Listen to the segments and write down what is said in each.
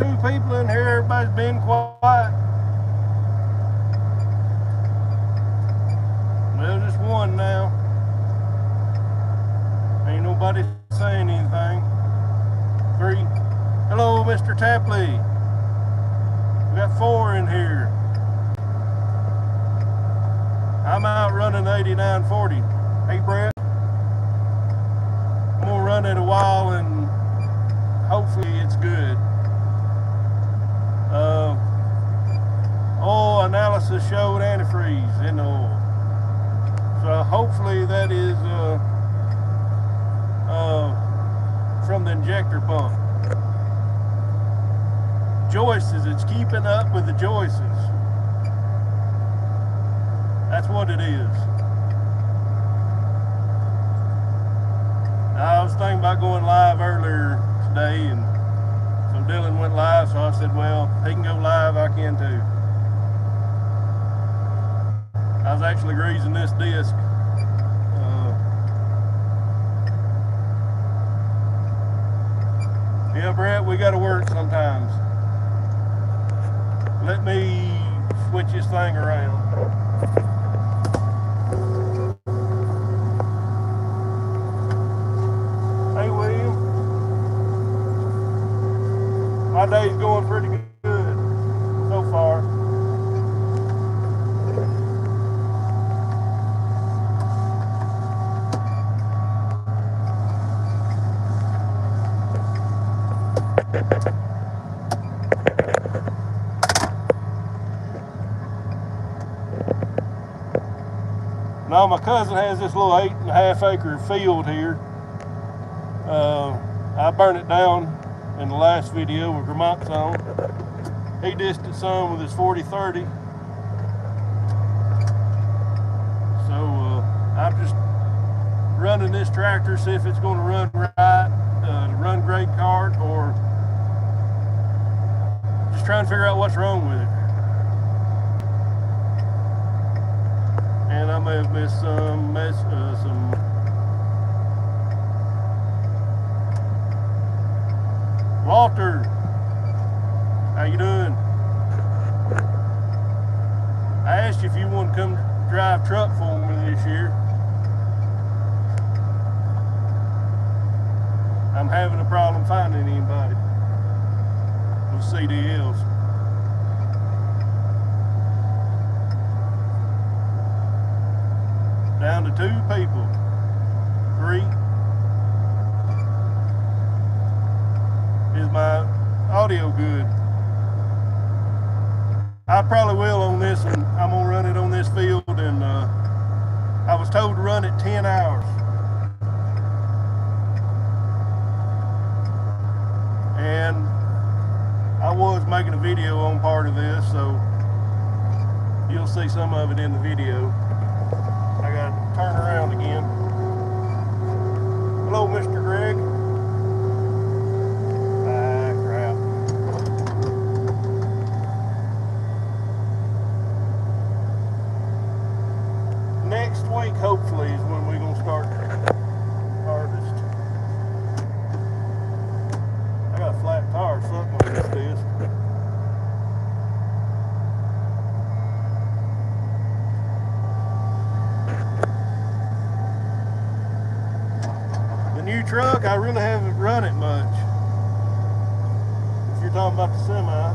2 people in here. Everybody's being quiet. Well, just one now. Ain't nobody saying anything. 3. Hello, Mr. Tapley. We got 4 in here. I'm out running 8940. Hey, Brett. I'm gonna run it a while and hopefully it's good. Oil analysis showed antifreeze in the oil. So hopefully that is from the injector pump. Joists, it's keeping up with the joists. That's what it is. I was thinking about going live earlier today, and so Dylan went live, so I said, well, he can go live, I can too. I was actually greasing this disc. Yeah, Brett, we got to work sometimes. Let me switch this thing around. Hey, William. My day's going pretty good so far. Now my cousin has this little 8.5 acre field here. I burned it down in the last video with Vermont's on. He dissed it some with his 40-30. So I'm just running this tractor, see if it's going to run right, run grade cart, or just trying to figure out what's wrong with it. And I may have missed some Walter, how you doing? I asked you if you want to come drive truck for me this year. I'm having a problem finding anybody with CDLs. Down to 2 people. 3. Is my audio good? I probably will on this one. I'm gonna run it on this field, and I was told to run it 10 hours. And I was making a video on part of this, so you'll see some of it in the video. I gotta turn around again. Hello, Mr. Greg. Ah, crap. Next week, hopefully, is when we're gonna start harvest. I got a flat tire or something on this disc. Truck, I really haven't run it much. If you're talking about the semi.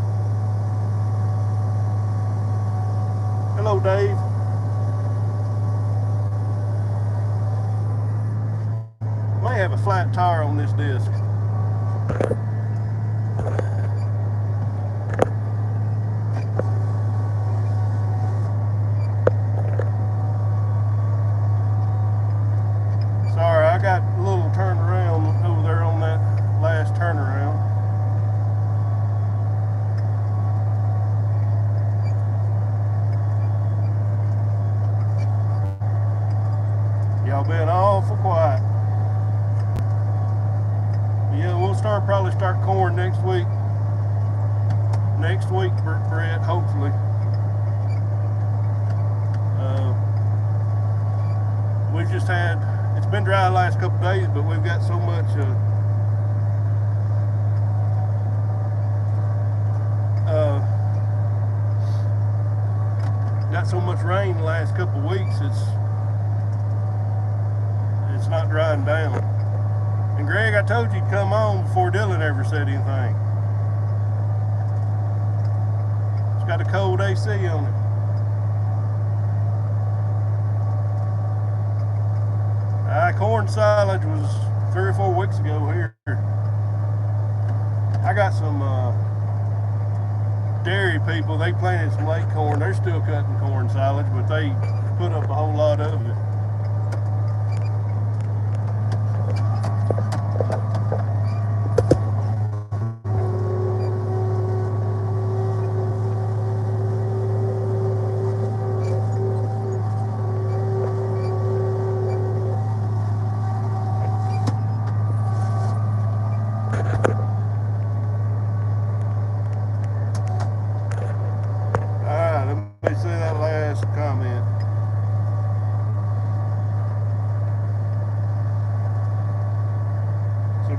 Hello, Dave. May have a flat tire on this disc. Sorry, I got a little turnaround over there on that last turnaround. Y'all been awful quiet. Yeah, we'll probably start corn next week. Next week, Brett, hopefully. We've just had, it's been dry the last couple of days, but we've got so much got so much rain the last couple of weeks, it's not drying down. And Greg, I told you to come on before Dylan ever said anything. It's got a cold AC on it. Corn silage was 3 or 4 weeks ago here. I got some dairy people, they planted some late corn. They're still cutting corn silage, but they put up a whole lot of it.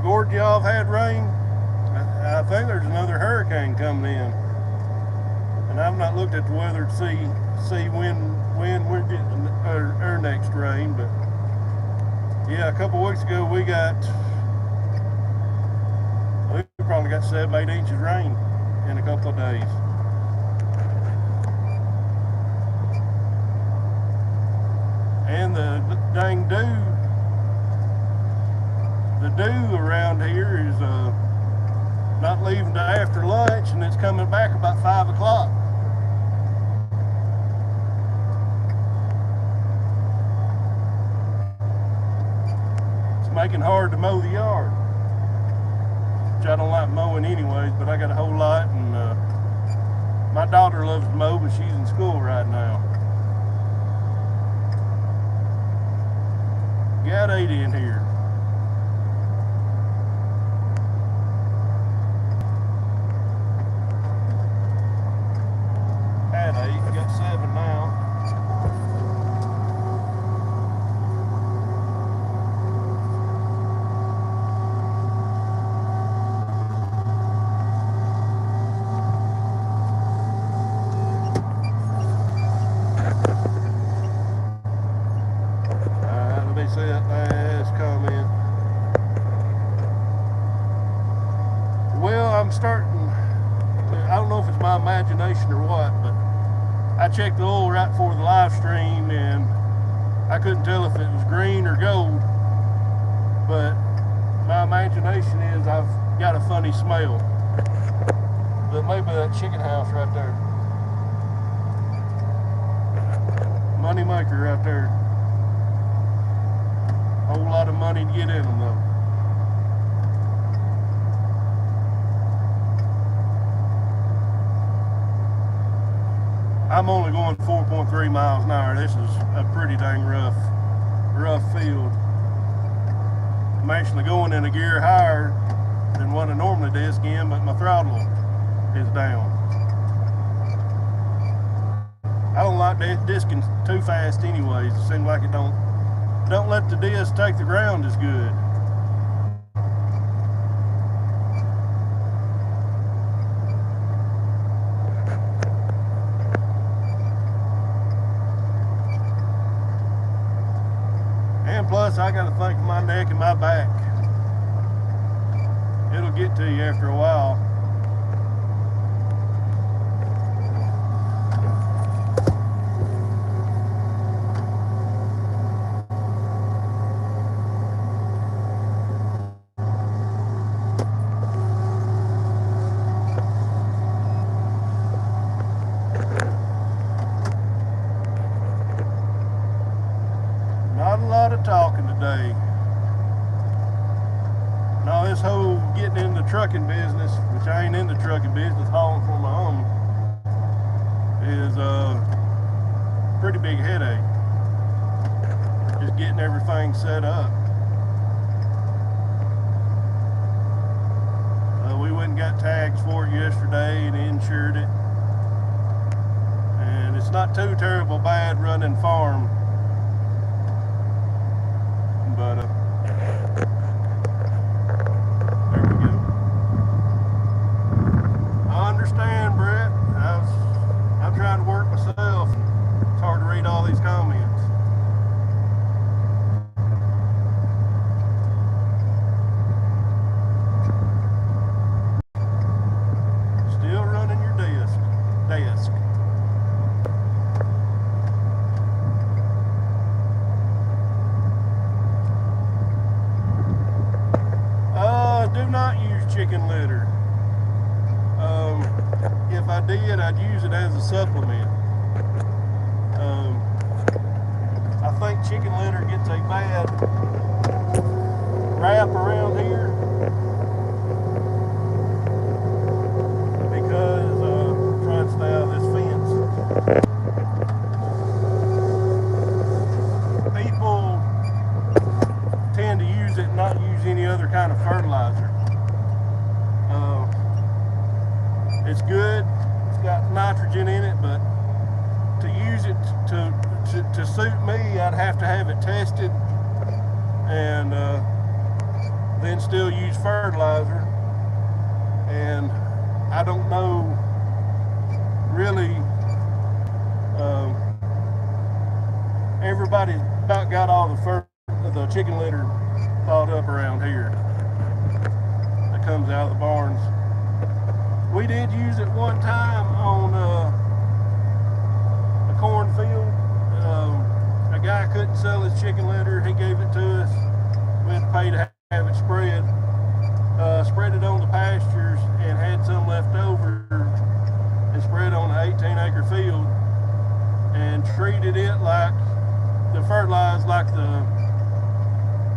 Gord, y'all have had rain? I think there's another hurricane coming in, and I've not looked at the weather to see when we're getting our next rain. But yeah, a couple weeks ago we probably got 7-8 inches of rain in a couple of days. And the dang dew around here is not leaving till after lunch, and it's coming back about 5 o'clock. It's making it hard to mow the yard, which I don't like mowing anyways, but I got a whole lot, and my daughter loves to mow, but she's in school right now. Got 8 in here. Got 7 now. Let me see that last comment. Well, I'm starting, I don't know if it's my imagination or what, but I checked the oil right before the live stream, and I couldn't tell if it was green or gold, but my imagination is I've got a funny smell. But maybe that chicken house right there. Money maker right there. A whole lot of money to get in them though. I'm only going 4.3 miles an hour. This is a pretty dang rough field. I'm actually going in a gear higher than what I normally disc in, but my throttle is down. I don't like discing too fast anyways. It seems like it don't let the disc take the ground as good. Plus, I got to think of my neck and my back. It'll get to you after a while. Not a lot of talking today. Now this whole getting in the trucking business, which I ain't in the trucking business, hauling for my own, is a pretty big headache. Just getting everything set up. We went and got tags for it yesterday and insured it. And it's not too terrible bad running farm. But there we go. I understand, Brett. I'm trying to work myself. all these comments. Still running your desk. Do not use chicken litter. If I did, I'd use it as a supplement. I think chicken litter gets a bad rap around here because I'm trying to stay out of this fence. People tend to use it and not use any other kind of fertilizer. It's good, it's got nitrogen in it, but to use it to suit me, I'd have to have it tested and then still use fertilizer. And I don't know really, everybody's about got all the chicken litter thought up around here that comes out of the barns. We did use it one time on a cornfield. A guy couldn't sell his chicken litter. He gave it to us. We had to pay to have it spread. Spread it on the pastures and had some left over and spread on an 18-acre field and treated it like the fertilized like the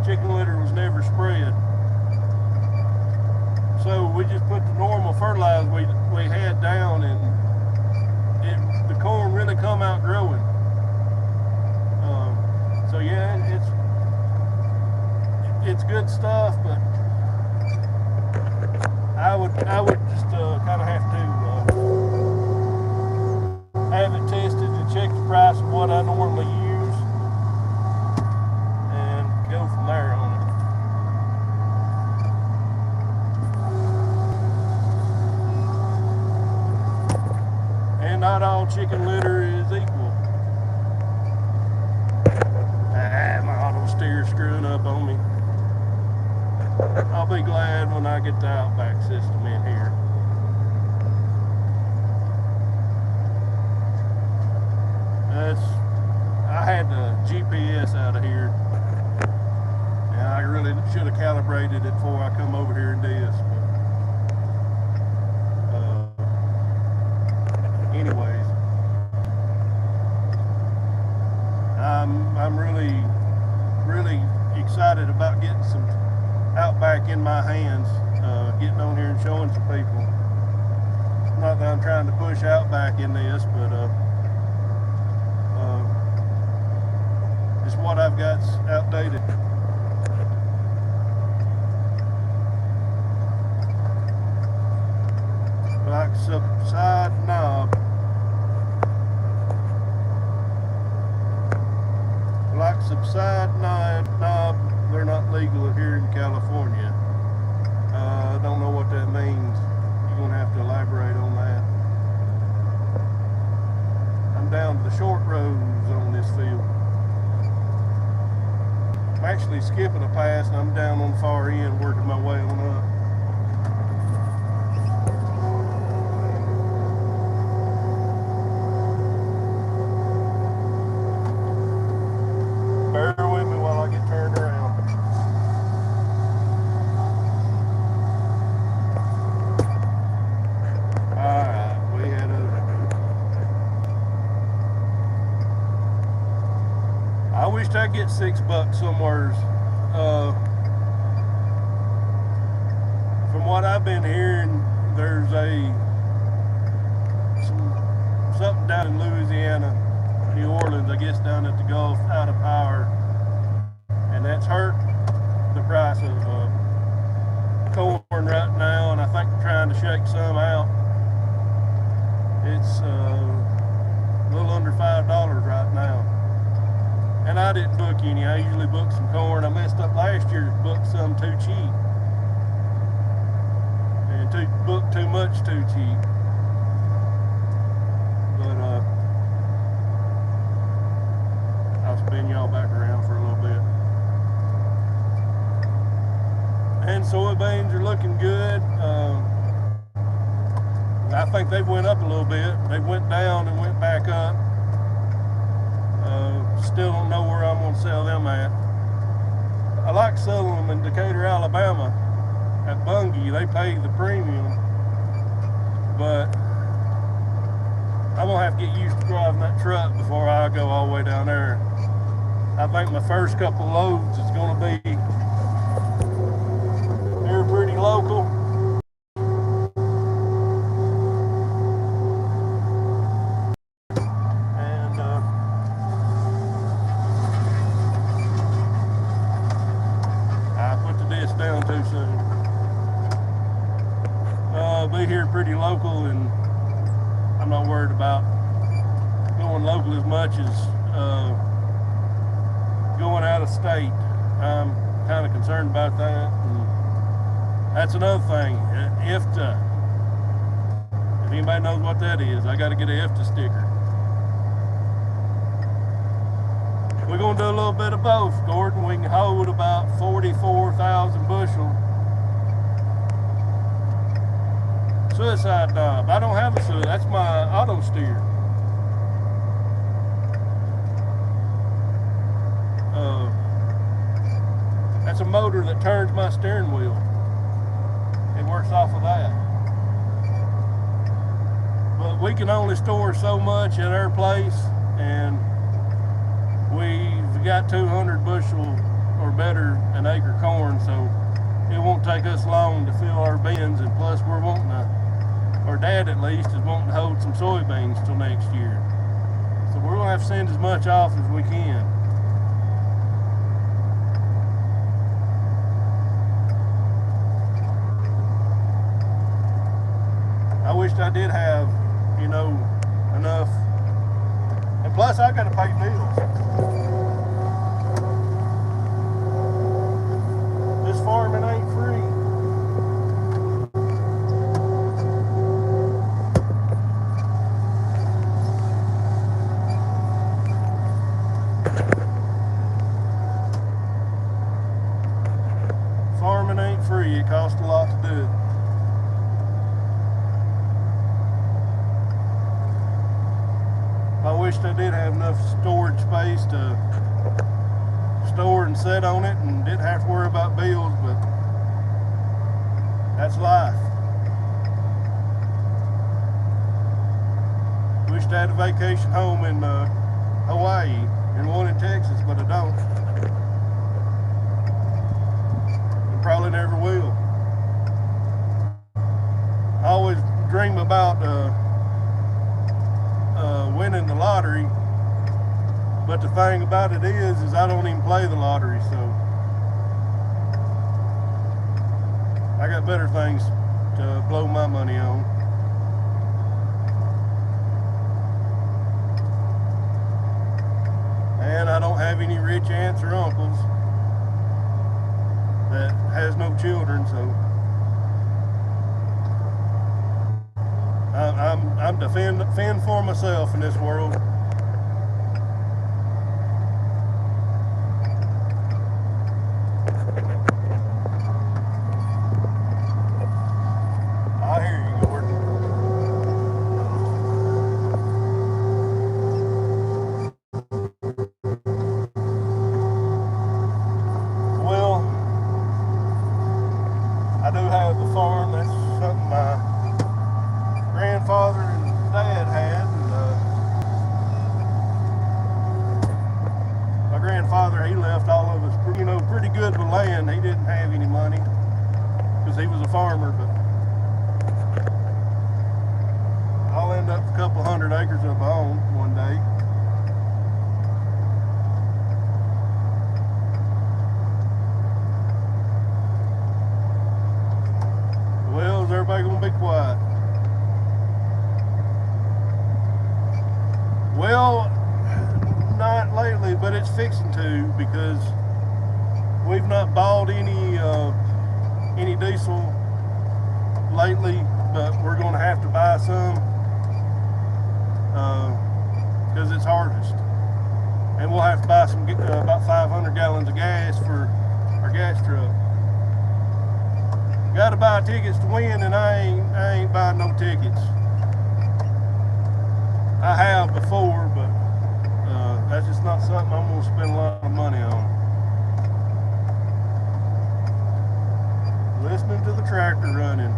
chicken litter was never spread. So we just put the normal fertilizer we had down, and the corn really come out growing. So yeah, it's good stuff, but I would just kind of have to have it tested and check the price of what I normally use and go from there on it. Not all chicken litter is equal. My auto steer's screwing up on me. I'll be glad when I get the Outback system in here. I had the GPS out of here, and I really should have calibrated it before I come over here and do this. Anyways, I'm really excited about getting some Outback in my hands, getting on here and showing some people. Not that I'm trying to push Outback in this, but just what I've got's outdated. Like side knob. Like subside knob, they're not legal here in California. I don't know what that means. You're going to have to elaborate on that. I'm down to the short rows on this field. I'm actually skipping a pass and I'm down on the far end working my way on up. Bear with me while I get turned around. Alright, we had I wished I'd get $6 somewhere. From what I've been hearing, there's something down in Louisiana, New Orleans, I guess, down at the Gulf, out of power, and that's hurt the price of corn right now, and I think they're trying to shake some out. It's a little under $5 right now, and I didn't book any. I usually book some corn. I messed up last year, booked some too cheap, and booked too much too cheap. But soybeans are looking good. I think they've went up a little bit. They went down and went back up. Still don't know where I'm going to sell them at. I like selling them in Decatur, Alabama at Bungie. They pay the premium, but I'm going to have to get used to driving that truck before I go all the way down there. I think my first couple loads is going to be here pretty local. Down too soon. Be here pretty local, and I'm not worried about going local as much as going out of state. I'm kind of concerned about that, and that's another thing. IFTA. If anybody knows what that is, I got to get an IFTA sticker. We're going to do a little bit of both, Gordon. We can hold about 44,000 bushel. Suicide knob. I don't have a suicide. That's my auto steer. That's a motor that turns my steering wheel. It works off of that. But we can only store so much at our place, and we've got 200 bushel or better an acre corn, so it won't take us long to fill our bins, and plus we're wanting to, or Dad at least is wanting to hold some soybeans till next year. So we're gonna have to send as much off as we can. I wished I did have, you know, enough. And plus I gotta pay bills. This farming ain't free. Farming ain't free. It costs a lot to do it. I wished I did have enough storage space to store and set on it and didn't have to worry about bills, but that's life. Wished I had a vacation home in Hawaii and one in Texas, but I don't. And probably never will. I always dream about winning the lottery, but the thing about it is I don't even play the lottery, so I got better things to blow my money on. And I don't have any rich aunts or uncles that has no children, so I'm defend for myself in this world. I hear you, Gordon. Well, I do have the farm. That's something my grandfather and Dad had, and my grandfather, he left all of us, you know, pretty good with land. He didn't have any money because he was a farmer, but I'll end up with a couple hundred acres of my own one day. Well, is everybody gonna be quiet? Well, not lately, but it's fixing to, because we've not bought any diesel lately, but we're going to have to buy some because it's harvest, and we'll have to buy some about 500 gallons of gas for our gas truck. Got to buy tickets to win, and I ain't buying no tickets. I have before, but that's just not something I'm gonna spend a lot of money on. Listening to the tractor running.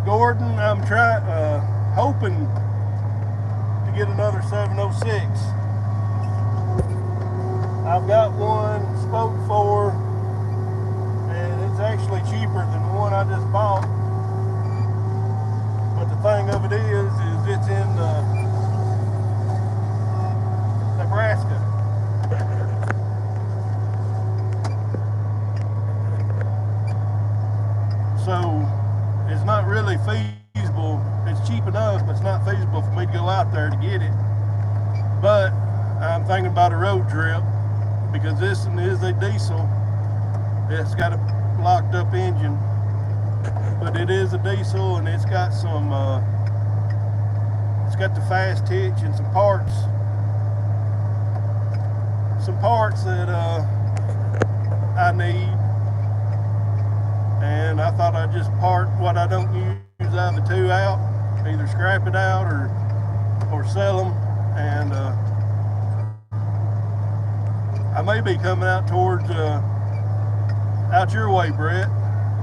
Gordon, I'm hoping to get another 706. I've got one spoke for, and it's actually cheaper than the one I just bought. But the thing of it is it's in Nebraska. So it's not really feasible. It's cheap enough, but it's not feasible for me to go out there to get it. But I'm thinking about a road trip, because this one is a diesel. It's got a locked up engine, but it is a diesel, and it's got some it's got the fast hitch and some parts that I need. And I thought I'd just part what I don't use out of the two out, either scrap it out or sell them. And I may be coming out towards out your way, Brett.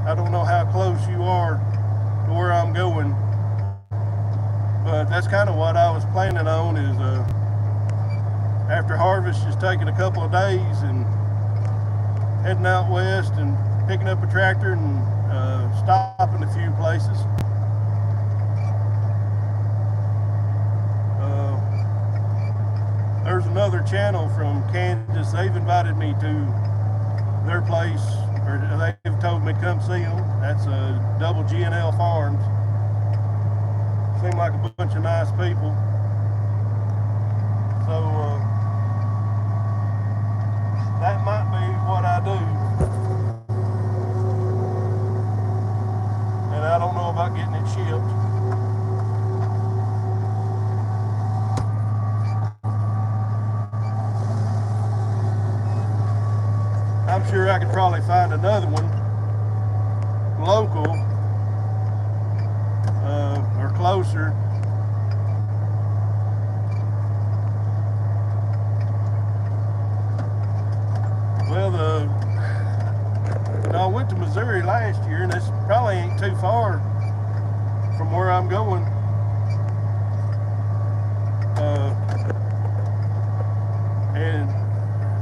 I don't know how close you are to where I'm going, but that's kind of what I was planning on, is after harvest, just taking a couple of days and heading out west and picking up a tractor and stopping a few places. There's another channel from Kansas. They've invited me to their place, or they've told me to come see them. That's Double G&L Farms. Seem like a bunch of nice people. So that might be what I do. And I don't know about getting it shipped. I'm sure I could probably find another one local or closer. Well, I went to Missouri last year, and this probably ain't too far from where I'm going. And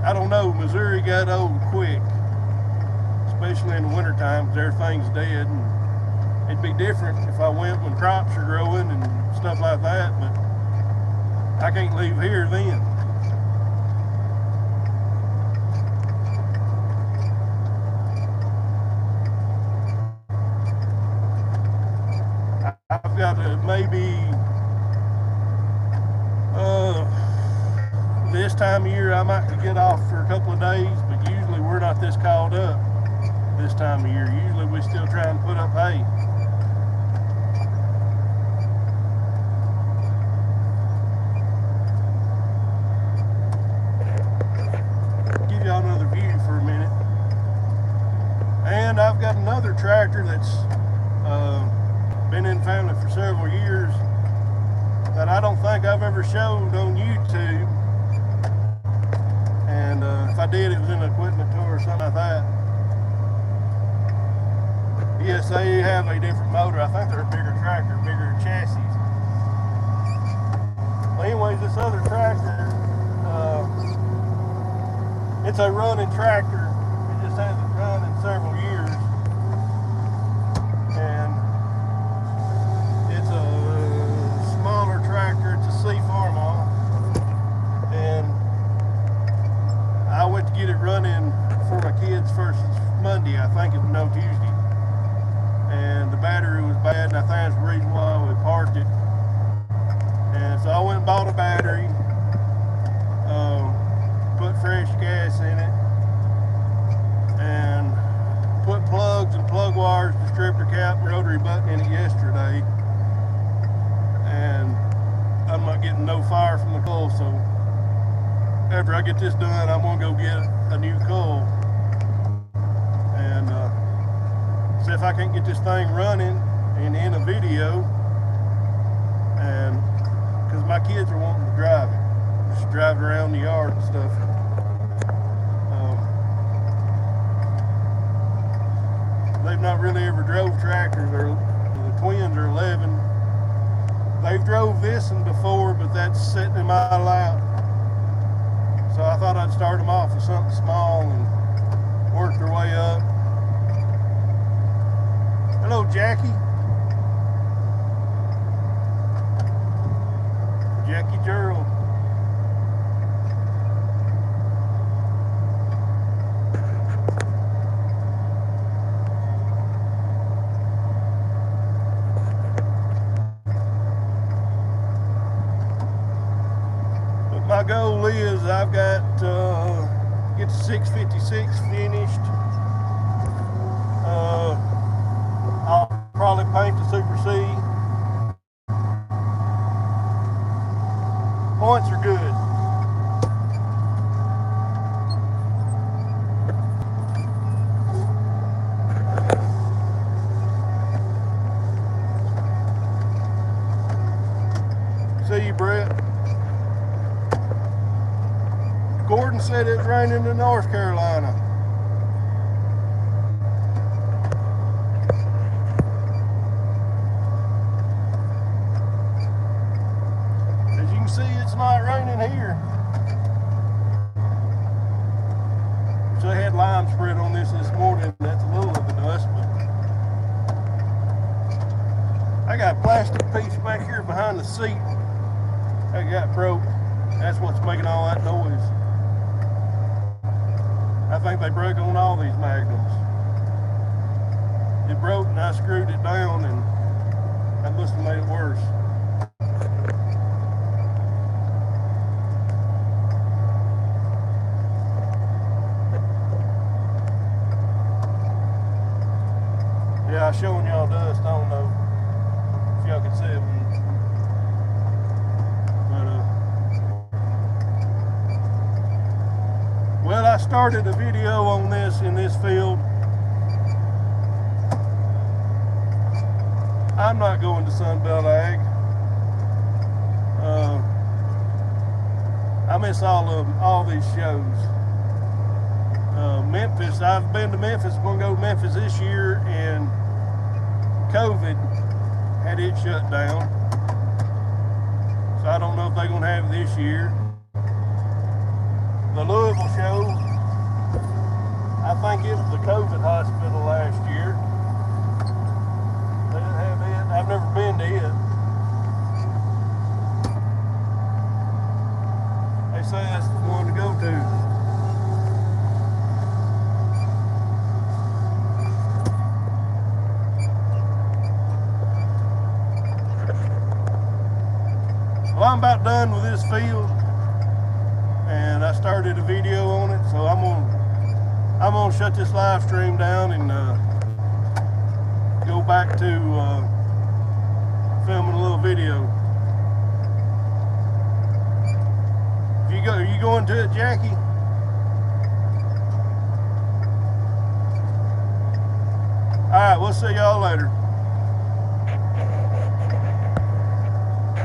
I don't know, Missouri got old quick, especially in the wintertime, because everything's dead. And it'd be different if I went when crops are growing and stuff like that, but I can't leave here then. I've got to maybe this time of year I might get off for a couple of days, but usually we're not this called up this time of year. Usually we still try and put up hay. Give y'all another view for a minute. And I've got another tractor that's been in family for several years that I don't think I've ever showed on YouTube. And if I did, it was in an equipment tour or something like that. Yes, they have a different motor. I think they're a bigger tractor, bigger chassis. Well, anyways, this other tractor, it's a running tractor. It just hasn't run in several years. And it's a smaller tractor. It's a C Farmall. And I went to get it running for my kids first Monday. I think it was no Tuesday. And the battery was bad, and I think that's the reason why we parked it. And so I went and bought a battery, put fresh gas in it, and put plugs and plug wires, distributed interrupter cap and rotary button in it yesterday, and I'm not getting no fire from the coil. So after I get this done, I'm gonna go get a new coil and see if I can't get this thing running and in a video. And because my kids are wanting to drive it, just driving around the yard and stuff. They've not really ever drove tractors. The twins are 11. They've drove this one before, but that's sitting in my lap. So I thought I'd start them off with something small and work their way up. Hello, Jackie. Jackie Gerald. My goal is I've got get the 656 finished. I'll probably paint the Super C. Points are good. See you, Brett. Gordon said it's raining in North Carolina. As you can see, it's not raining here. So they had lime spread on this morning. That's a little of the dust, but I got a plastic piece back here behind the seat. I got broke. That's what's making all that noise. I think they broke on all these magnums. It broke and I screwed it down, and that must have made it worse. Yeah, I was showing y'all dust. I don't know if y'all can see it. Well, I started a video on this in this field. I'm not going to Sunbelt Ag. I miss all these shows. Memphis, I've been to Memphis. I'm going to go to Memphis this year, and COVID had it shut down. So I don't know if they're going to have it this year. The Louisville show, I think it was the COVID hospital last year. They didn't have it. I've never been to it. They say that's the one to go to. Well, I'm about done with this field. And I started a video on it, so I'm gonna shut this live stream down and go back to filming a little video. Are you going to it, Jackie? All right, we'll see y'all later.